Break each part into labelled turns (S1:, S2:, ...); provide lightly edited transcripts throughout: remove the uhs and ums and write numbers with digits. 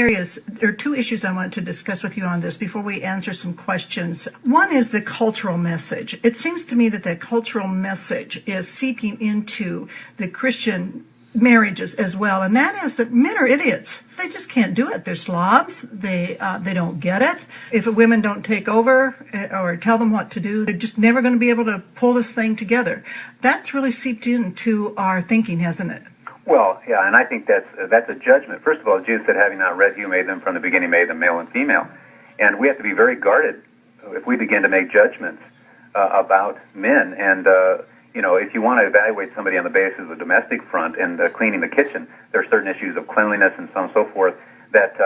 S1: There are two issues I want to discuss with you on this before we answer some questions. One is the cultural message. It seems to me that the cultural message is seeping into the Christian marriages as well, and that is that men are idiots. They just can't do it. They're slobs. They don't get it. If women don't take over or tell them what to do, they're just never going to be able to pull this thing together. That's really seeped into our thinking, hasn't it?
S2: Well, yeah, and I think that's a judgment. First of all, Jesus said, having not read you made them from the beginning, made them male and female. And we have to be very guarded if we begin to make judgments about men. And, if you want to evaluate somebody on the basis of the domestic front and cleaning the kitchen, there are certain issues of cleanliness and so on and so forth that,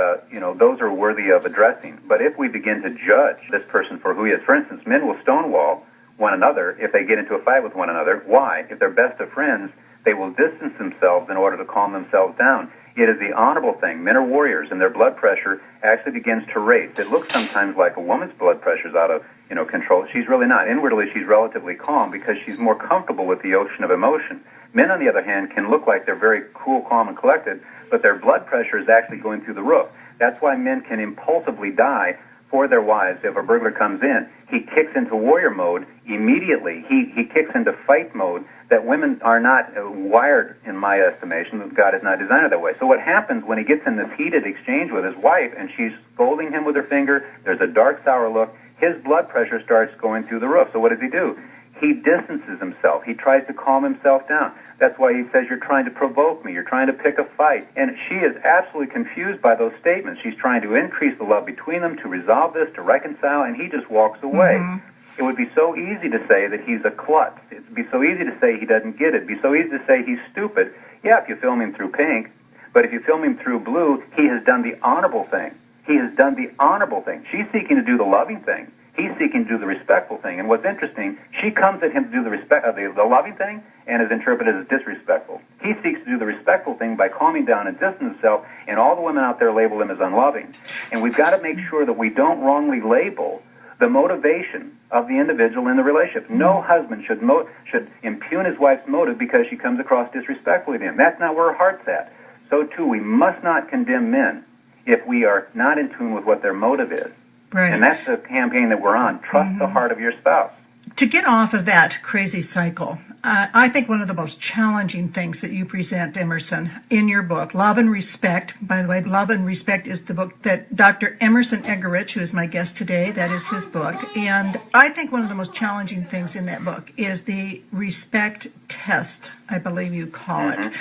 S2: those are worthy of addressing. But if we begin to judge this person for who he is, for instance, men will stonewall one another if they get into a fight with one another. Why? If they're best of friends, they will distance themselves in order to calm themselves down. It is the honorable thing. Men are warriors, and their blood pressure actually begins to race. It looks sometimes like a woman's blood pressure is out of control. She's really not. Inwardly, she's relatively calm because she's more comfortable with the ocean of emotion. Men, on the other hand, can look like they're very cool, calm, and collected, but their blood pressure is actually going through the roof. That's why men can impulsively die for their wives. If a burglar comes in, he kicks into warrior mode immediately. He kicks into fight mode that women are not wired, in my estimation. God has not designed it that way. So what happens when he gets in this heated exchange with his wife and she's scolding him with her finger, there's a dark, sour look, his blood pressure starts going through the roof. So what does he do? He distances himself. He tries to calm himself down. That's why he says, you're trying to provoke me. You're trying to pick a fight. And she is absolutely confused by those statements. She's trying to increase the love between them, to resolve this, to reconcile, and he just walks away. Mm-hmm. It would be so easy to say that he's a klutz. It would be so easy to say he doesn't get it. It would be so easy to say he's stupid. Yeah, if you film him through pink, but if you film him through blue, he has done the honorable thing. He has done the honorable thing. She's seeking to do the loving thing. He's seeking to do the respectful thing. And what's interesting, she comes at him to do the loving thing and is interpreted as disrespectful. He seeks to do the respectful thing by calming down and distancing himself, and all the women out there label him as unloving. And we've got to make sure that we don't wrongly label the motivation of the individual in the relationship. No husband should impugn his wife's motive because she comes across disrespectfully to him. That's not where her heart's at. So, too, we must not condemn men if we are not in tune with what their motive is.
S1: Right.
S2: And that's the campaign that we're on. Trust the heart of your spouse.
S1: To get off of that crazy cycle, I think one of the most challenging things that you present, Emerson, in your book, Love and Respect. By the way, Love and Respect is the book that Dr. Emerson Eggerichs, who is my guest today, that is his book. And I think one of the most challenging things in that book is the respect test, I believe you call it.
S2: Right.